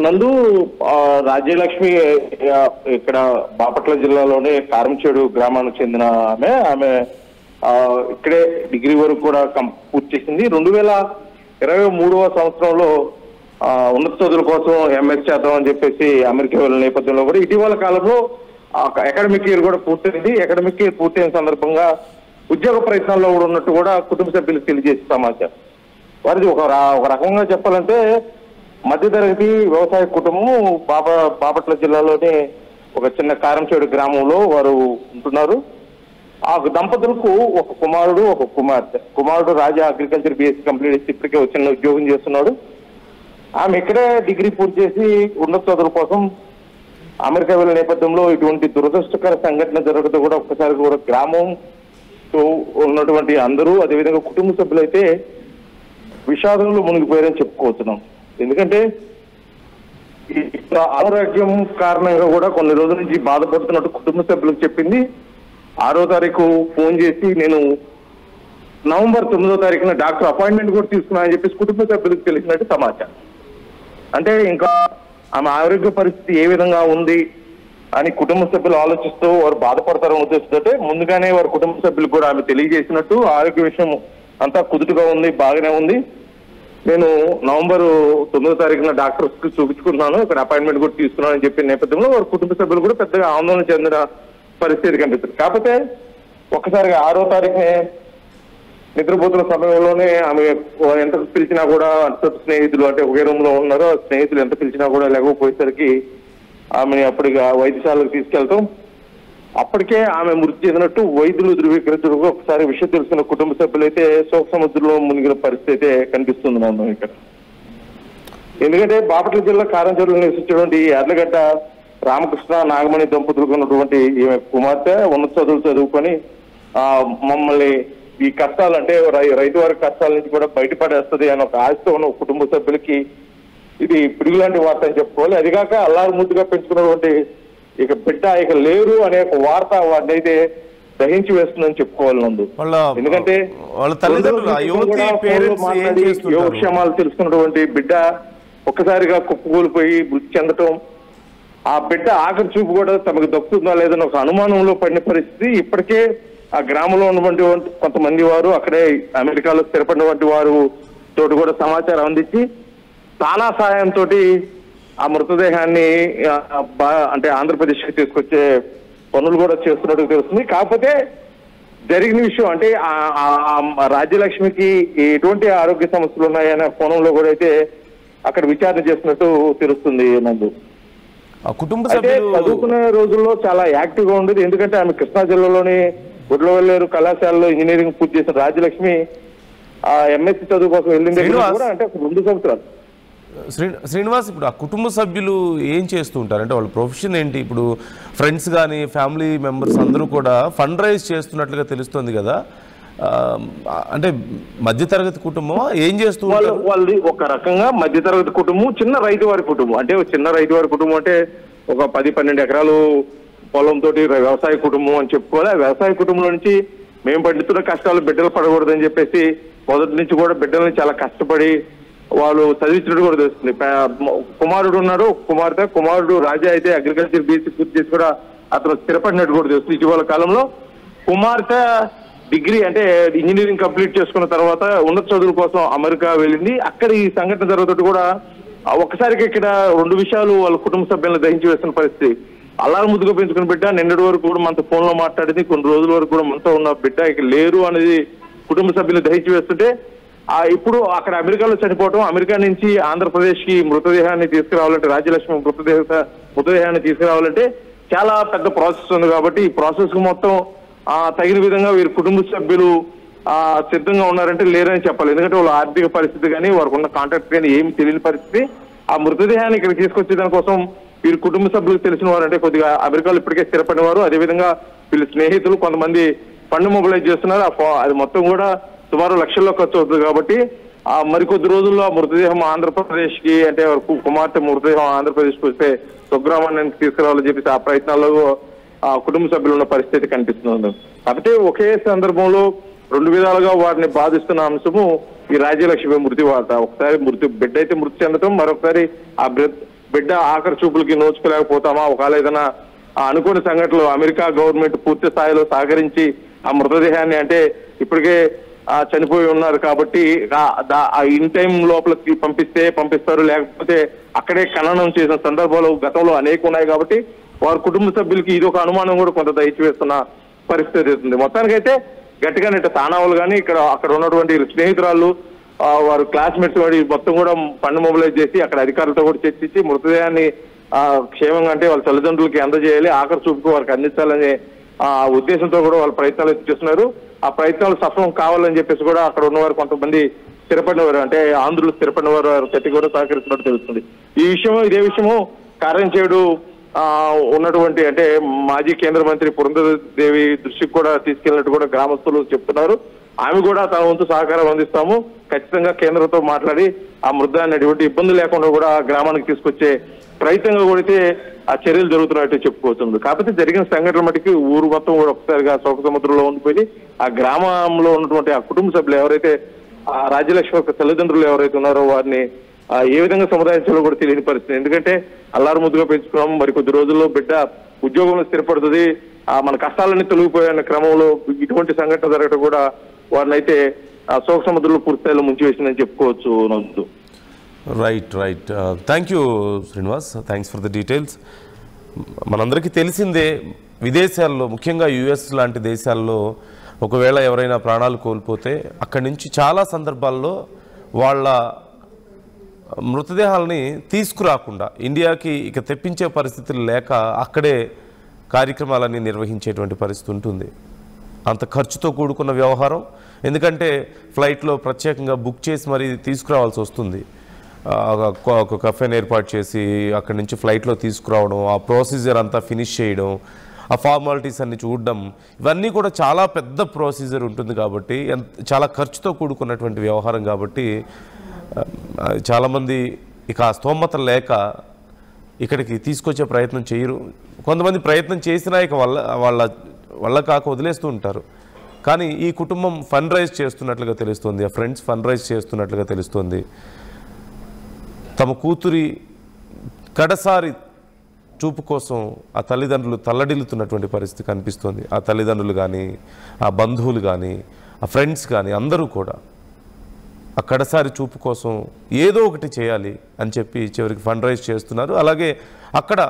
నందు రాజ్యలక్ష్మి ఇక్కడ బాపట్ల జిల్లాలోనే కారంచేడు గ్రామానికి చెందిన ఆమె ఇక్కడే డిగ్రీ వరకు కూడా పూర్తి చేసింది. 2023వ సంవత్సరంలో ఉన్నత చదువుల కోసం ఎంఎస్ చేద్దాం అని చెప్పేసి అమెరికా వెళ్ళిన నేపథ్యంలో కూడా ఇటీవల కాలంలో అకాడమిక్ ఇయర్ కూడా పూర్తయింది. అకాడమిక్ ఇయర్ పూర్తయిన సందర్భంగా ఉద్యోగ ప్రయత్నాల్లో కూడా ఉన్నట్టు కూడా కుటుంబ సభ్యులకు తెలియజేసే సమాచారం. వారిది ఒక రకంగా చెప్పాలంటే మధ్యతరగతి వ్యవసాయ కుటుంబం బాపట్ల జిల్లాలోని ఒక చిన్న కారంచేడు గ్రామంలో వారు ఉంటున్నారు. ఆ దంపతులకు ఒక కుమారుడు ఒక కుమార్తె. కుమారుడు రాజా అగ్రికల్చర్ బిఎస్సీ కంప్లీట్ చేసి ఇప్పటికే చిన్న ఉద్యోగం చేస్తున్నాడు. ఆమె ఇక్కడే డిగ్రీ పూర్తి చేసి ఉన్నత చదువుల కోసం అమెరికా వెళ్ళిన నేపథ్యంలో ఇటువంటి దురదృష్టకర సంఘటన జరగడం కూడా ఒక్కసారి కూడా గ్రామంతో ఉన్నటువంటి అందరూ అదేవిధంగా కుటుంబ సభ్యులైతే విషాదంలో మునిగిపోయారని చెప్పుకోవచ్చున్నాం. ఎందుకంటే అనారోగ్యం కారణంగా కూడా కొన్ని రోజుల నుంచి బాధపడుతున్నట్టు కుటుంబ సభ్యులకు చెప్పింది. 6వ తారీఖు ఫోన్ చేసి నేను నవంబర్ 9వ తారీఖున డాక్టర్ అపాయింట్మెంట్ కూడా తీసుకున్నా అని చెప్పేసి కుటుంబ సభ్యులకు తెలిసినట్టు సమాచారం. అంటే ఇంకా ఆమె ఆరోగ్య పరిస్థితి ఏ విధంగా ఉంది అని కుటుంబ సభ్యులు ఆలోచిస్తూ వారు బాధపడతారని ఉద్దేశిస్తుంటే ముందుగానే వారి కుటుంబ సభ్యులు కూడా ఆమె తెలియజేసినట్టు ఆరోగ్య విషయం అంతా కుదుటుగా ఉంది, బాగానే ఉంది, నేను నవంబర్ 9వ తారీఖున డాక్టర్స్ కి చూపించుకున్నాను, ఇక్కడ అపాయింట్మెంట్ కూడా తీసుకున్నాను అని చెప్పిన నేపథ్యంలో వారి కుటుంబ సభ్యులు కూడా పెద్దగా ఆందోళన చెందిన పరిస్థితి కనిపిస్తుంది. కాకపోతే ఒక్కసారిగా 6వ తారీఖునే నిద్రపోతున్న సమయంలోనే ఆమె ఎంత పిలిచినా కూడా స్నేహితులు అంటే ఒకే రూమ్ లో ఉన్నారో స్నేహితులు ఎంత పిలిచినా కూడా లేకపోయేసరికి ఆమెని అప్పటిగా వైద్యశాలకు తీసుకెళ్తాం. అప్పటికే ఆమె మృతి చెందినట్టు వైద్యులు ధృవీకరించడం ఒకసారి విషయం తెలుసుకున్న కుటుంబ సభ్యులైతే శోక సముద్రంలో మునిగిన పరిస్థితి అయితే కనిపిస్తుంది మనం ఇక్కడ. ఎందుకంటే బాపట్ల జిల్లా కారంచేడులో నివసించినటువంటి యార్లగడ్డ రామకృష్ణ నాగమణి దంపతులకు ఉన్నటువంటి ఈమె కుమార్తె ఉన్నత చదువులు చదువుకొని మమ్మల్ని ఈ కష్టాలు అంటే రైతు వారి కష్టాల నుంచి కూడా బయటపడేస్తుంది అని ఒక ఆశతో ఉన్న కుటుంబ సభ్యులకి ఇది పిడుగులాంటి వార్త అని చెప్పుకోవాలి. అదిగాక అల్లారు ముద్దుగా పెంచుకున్నటువంటి ఇక బిడ్డ ఇక లేరు అనే ఒక వార్త వాడిని అయితే దహించి వేస్తుందని చెప్పుకోవాలి నందు. ఎందుకంటే యోగక్షేమాలు తెలుసుకున్నటువంటి బిడ్డ ఒక్కసారిగా కుప్పకూలిపోయి మృతి చెందటం, ఆ బిడ్డ ఆఖరి చూపు కూడా తమకు దక్కుతుందా లేదని ఒక అనుమానంలో పడిన పరిస్థితి. ఇప్పటికే ఆ గ్రామంలో ఉన్నటువంటి కొంతమంది వారు అక్కడే అమెరికాలో స్థిరపడినటువంటి వారు తోటి కూడా సమాచారం అందించి చాలా సహాయంతో ఆ మృతదేహాన్ని అంటే ఆంధ్రప్రదేశ్ కి తీసుకొచ్చే పనులు కూడా చేస్తున్నట్టు తెలుస్తుంది. కాకపోతే జరిగిన విషయం అంటే రాజ్యలక్ష్మికి ఎటువంటి ఆరోగ్య సమస్యలు ఉన్నాయనే కోణంలో కూడా అయితే అక్కడ విచారణ చేస్తున్నట్టు తెలుస్తుంది నందు. చదువుకునే రోజుల్లో చాలా యాక్టివ్ గా ఉండేది. ఎందుకంటే ఆమె కృష్ణా జిల్లాలోని గుడ్లవల్లేరు కళాశాలలో ఇంజనీరింగ్ పూర్తి చేసిన రాజ్యలక్ష్మి ఎంఎస్సీ చదువు కోసం వెళ్ళింది కూడా అంటే 2 సంవత్సరాలు. శ్రీనివాస్, ఇప్పుడు ఆ కుటుంబ సభ్యులు ఏం చేస్తూ ఉంటారు అంటే వాళ్ళ ప్రొఫెషన్ ఏంటి? ఇప్పుడు ఫ్రెండ్స్ కానీ ఫ్యామిలీ మెంబర్స్ అందరూ కూడా ఫండ్ రైజ్ చేస్తున్నట్లుగా తెలుస్తుంది కదా, అంటే మధ్యతరగతి కుటుంబం ఏం చేస్తూ వాళ్ళది ఒక రకంగా మధ్యతరగతి కుటుంబం, చిన్న రైతు వారి కుటుంబం. అంటే చిన్న రైతు వారి కుటుంబం అంటే ఒక 10-12 ఎకరాలు పొలంతో వ్యవసాయ కుటుంబం అని చెప్పుకోవాలి. ఆ వ్యవసాయ కుటుంబంలో నుంచి మేము పడుతున్న కష్టాలు బిడ్డలు పడకూడదని చెప్పేసి మొదటి నుంచి కూడా బిడ్డల్ని చాలా కష్టపడి వాళ్ళు చదివించినట్టు కూడా తెలుస్తుంది. కుమారుడు ఉన్నాడు, కుమార్తె. కుమారుడు రాజా అయితే అగ్రికల్చర్ బీఎస్సీ పూర్తి చేసి కూడా అతను స్థిరపడినట్టు కూడా తెలుస్తుంది. ఇటీవల కాలంలో కుమార్తె డిగ్రీ అంటే ఇంజనీరింగ్ కంప్లీట్ చేసుకున్న తర్వాత ఉన్నత చదువుల కోసం అమెరికా వెళ్ళింది. అక్కడ ఈ సంఘటన జరుగుతూ కూడా ఒక్కసారికి ఇక్కడ 2 విషయాలు వాళ్ళ కుటుంబ సభ్యులను దహించి వేస్తున్న పరిస్థితి. అల్లారు ముద్దుగా పెంచుకున్న బిడ్డ నిన్నటి వరకు కూడా మనతో ఫోన్ లో మాట్లాడింది, కొన్ని రోజుల వరకు కూడా మనతో ఉన్న బిడ్డ ఇక లేరు అనేది కుటుంబ సభ్యులు దహించి వేస్తుంటే ఇప్పుడు అక్కడ అమెరికాలో చనిపోవటం, అమెరికా నుంచి ఆంధ్రప్రదేశ్ కి మృతదేహాన్ని తీసుకురావాలంటే రాజ్యలక్ష్మి మృతదేహాన్ని తీసుకురావాలంటే చాలా పెద్ద ప్రాసెస్ ఉంది. కాబట్టి ఈ ప్రాసెస్ కు మొత్తం తగిన విధంగా వీరి కుటుంబ సభ్యులు సిద్ధంగా ఉన్నారంటే లేరని చెప్పాలి. ఎందుకంటే వాళ్ళ ఆర్థిక పరిస్థితి కానీ వారికి ఉన్న కాంటాక్ట్ కానీ ఏమి తెలియని పరిస్థితి. ఆ మృతదేహాన్ని ఇక్కడ తీసుకొచ్చే దానికోసం వీరి కుటుంబ సభ్యులకు తెలిసిన వారు అంటే కొద్దిగా అమెరికాలో ఇప్పటికే స్థిరపడిన వారు, అదేవిధంగా వీళ్ళ స్నేహితులు కొంతమంది ఫండ్ మొబిలైజ్ చేస్తున్నారు. అది మొత్తం కూడా సుమారు లక్షల్లో ఖర్చు అవుతుంది. కాబట్టి మరికొద్ది రోజుల్లో ఆ మృతదేహం ఆంధ్రప్రదేశ్ కి అంటే కుమార్తె మృతదేహం ఆంధ్రప్రదేశ్ కి వస్తే స్వగ్రామాన్ని తీసుకురావాలని చెప్పేసి ఆ ప్రయత్నాల్లో కుటుంబ సభ్యులు ఉన్న పరిస్థితి కనిపిస్తుంది. కాబట్టి ఒకే సందర్భంలో 2 విధాలుగా వారిని బాధిస్తున్న అంశము ఈ రాజ్యలక్ష్మి మృతి వార్త. ఒకసారి బిడ్డ అయితే మృతి చెందటం, మరొకసారి ఆ బిడ్డ ఆఖరి చూపులకి నోచుకోలేకపోతామా? ఒకవేళ ఏదైనా అనుకోని సంఘటనలు అమెరికా గవర్నమెంట్ పూర్తి స్థాయిలో సహకరించి ఆ మృతదేహాన్ని, అంటే ఇప్పటికే చనిపోయి ఉన్నారు కాబట్టి ఇన్ టైం లోపలికి పంపిస్తారు, లేకపోతే అక్కడే ఖననం చేసిన సందర్భాలు గతంలో అనేక ఉన్నాయి కాబట్టి వారి కుటుంబ సభ్యులకి ఇది ఒక అనుమానం కూడా కొంత దయచేస్తున్న పరిస్థితి అవుతుంది. మొత్తానికైతే గట్టిగానే తానావులు కానీ అక్కడ ఉన్నటువంటి స్నేహితురాళ్ళు, వారు క్లాస్మేట్స్ మొత్తం కూడా ఫండ్ మొబిలైజ్ చేసి అక్కడ అధికారులతో కూడా చర్చించి మృతదేహాన్ని క్షేమంగా అంటే వాళ్ళ తల్లిదండ్రులకి అందజేయాలి, ఆఖరి చూపుకు వారికి అందించాలనే ఉద్దేశంతో కూడా వాళ్ళ ప్రయత్నాలు చేస్తున్నారు. ఆ ప్రయత్నాలు సఫలం కావాలని చెప్పేసి కూడా అక్కడ ఉన్నవారు కొంతమంది స్థిరపడినవారు, అంటే ఆంధ్రులు స్థిరపడినవారు గట్టి కూడా సహకరిస్తున్నట్టు తెలుస్తుంది. ఇదే విషయము కారంచేడు ఉన్నటువంటి అంటే మాజీ కేంద్ర మంత్రి పురంధేశ్వరి దృష్టికి కూడా తీసుకెళ్లినట్టు కూడా గ్రామస్తులు చెప్తున్నారు. ఆమె కూడా తన వంతు సహకారం అందిస్తాము, ఖచ్చితంగా కేంద్రంతో మాట్లాడి ఆ మృతదేహాన్ని ఎటువంటి ఇబ్బంది లేకుండా కూడా గ్రామానికి తీసుకొచ్చే ప్రయత్నంగా కూడా ఆ చర్యలు జరుగుతున్నట్టు చెప్పుకోవచ్చు. కాకపోతే జరిగిన సంఘటన మటుకి ఊరు మొత్తం కూడా ఒకసారిగా శోక సముద్రంలో ఉండిపోయి ఆ గ్రామంలో ఉన్నటువంటి ఆ కుటుంబ సభ్యులు ఎవరైతే ఆ రాజ్యలక్ష్మి యొక్క తల్లిదండ్రులు ఎవరైతే ఉన్నారో వారిని ఏ విధంగా సముదాయించాలో కూడా తెలియని పరిస్థితి. ఎందుకంటే అల్లారు ముద్దుగా పెంచుకున్నాం, మరి కొద్ది రోజుల్లో బిడ్డ ఉద్యోగంలో స్థిరపడుతుంది, మన కష్టాలన్నీ తొలగిపోయిన క్రమంలో ఇటువంటి సంఘటన జరగడం కూడా వారిని అయితే శోక సముద్రంలో పూర్తిస్థాయిలో ముంచివేసిందని చెప్పుకోవచ్చు. నందు right. Thank you Srinivas, thanks for the details. మనందరికీ తెలిసిందే, విదేశాల్లో ముఖ్యంగా యుఎస్ లాంటి దేశాల్లో ఒకవేళ ఎవరైనా ప్రాణాలు కోల్పోతే అక్కడి నుంచి చాలా సందర్భాల్లో వాళ్ళ మృతదేహాలని తీసుకురాకుండా ఇండియాకి ఇక తెప్పించే పరిస్థితులు లేక అక్కడే కార్యక్రమాలన్నీ నిర్వహించేటువంటి పరిస్థితి ఉంటుంది. అంత ఖర్చుతో కూడుకున్న వ్యవహారం, ఎందుకంటే ఫ్లైట్లో ప్రత్యేకంగా బుక్ చేసి మరీ తీసుకురావాల్సి వస్తుంది. ఒక కఫేని ఏర్పాటు చేసి అక్కడి నుంచి ఫ్లైట్లో తీసుకురావడం, ఆ ప్రొసీజర్ అంతా ఫినిష్ చేయడం, ఆ ఫార్మాలిటీస్ అన్ని చూడడం, ఇవన్నీ కూడా చాలా పెద్ద ప్రొసీజర్ ఉంటుంది కాబట్టి చాలా ఖర్చుతో కూడుకున్నటువంటి వ్యవహారం కాబట్టి చాలామంది ఇక ఆ స్తోమత లేక ఇక్కడికి తీసుకొచ్చే ప్రయత్నం చేయరు. కొంతమంది ప్రయత్నం చేసినా ఇక వాళ్ళ కాక వదిలేస్తూ ఉంటారు. కానీ ఈ కుటుంబం ఫండ్ రైజ్ చేస్తున్నట్లుగా తెలుస్తుంది, ఆ ఫ్రెండ్స్ ఫండ్ రైజ్ చేస్తున్నట్లుగా తెలుస్తుంది. తమ కూతురి కడసారి చూపు కోసం ఆ తల్లిదండ్రులు తల్లడిల్లుతున్నటువంటి పరిస్థితి కనిపిస్తుంది. ఆ తల్లిదండ్రులు కానీ, ఆ బంధువులు కానీ, ఆ ఫ్రెండ్స్ కానీ అందరూ కూడా ఆ కడసారి చూపు కోసం ఏదో ఒకటి చేయాలి అని చెప్పి చివరికి ఫండ్ రైజ్ చేస్తున్నారు. అలాగే అక్కడ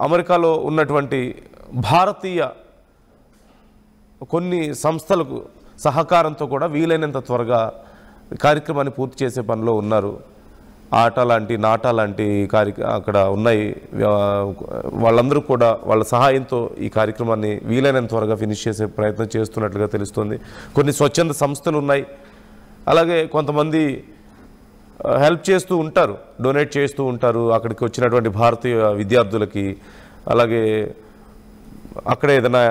అమెరికాలో ఉన్నటువంటి భారతీయ కొన్ని సంస్థలకు సహకారంతో కూడా వీలైనంత త్వరగా కార్యక్రమాన్ని పూర్తి చేసే పనిలో ఉన్నారు. ఆట లాంటి నాటా లాంటి అక్కడ ఉన్నాయి. వాళ్ళందరూ కూడా వాళ్ళ సహాయంతో ఈ కార్యక్రమాన్ని వీలైనంత త్వరగా ఫినిష్ చేసే ప్రయత్నం చేస్తున్నట్లుగా తెలుస్తుంది. కొన్ని స్వచ్ఛంద సంస్థలు ఉన్నాయి, అలాగే కొంతమంది హెల్ప్ చేస్తూ ఉంటారు, డొనేట్ చేస్తూ ఉంటారు అక్కడికి వచ్చినటువంటి భారతీయ విద్యార్థులకి. అలాగే అక్కడ ఏదైనా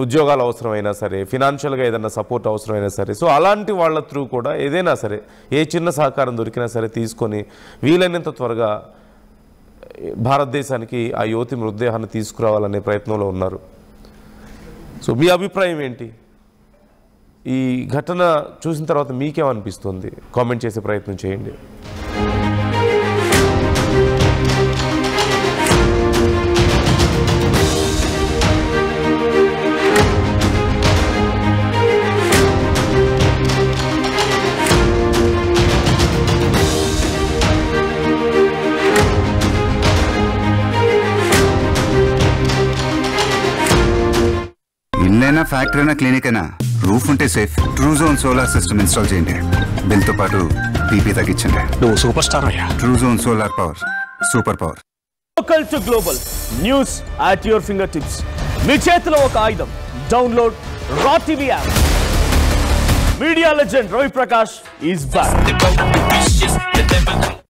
ఉద్యోగాలు అవసరమైనా సరే, ఫినాన్షియల్గా ఏదైనా సపోర్ట్ అవసరమైనా సరే, సో అలాంటి వాళ్ళ త్రూ కూడా ఏదైనా సరే ఏ చిన్న సహకారం దొరికినా సరే తీసుకొని వీలైనంత త్వరగా భారతదేశానికి ఆ యువతి మృతదేహాన్ని తీసుకురావాలనే ప్రయత్నంలో ఉన్నారు. సో మీ అభిప్రాయం ఏంటి? ఈ ఘటన చూసిన తర్వాత మీకేమనిపిస్తుంది? కామెంట్ చేసే ప్రయత్నం చేయండి. ఇల్లైనా ఫ్యాక్టరీ అయినా క్లినిక్ అయినా రూఫ్ ఉంటే safe. Truzon solar system install చేయండి, బిల్తో పాటు బీపీ తగ్గించండి. నువ్వు సూపర్ స్టార్ అయ్యా. Truzon solar power, super power. Local to global news at your finger tips. మీ చేతిలో ఒక ఆయుధం. Download Raw TV app. Media legend Ravi Prakash is back.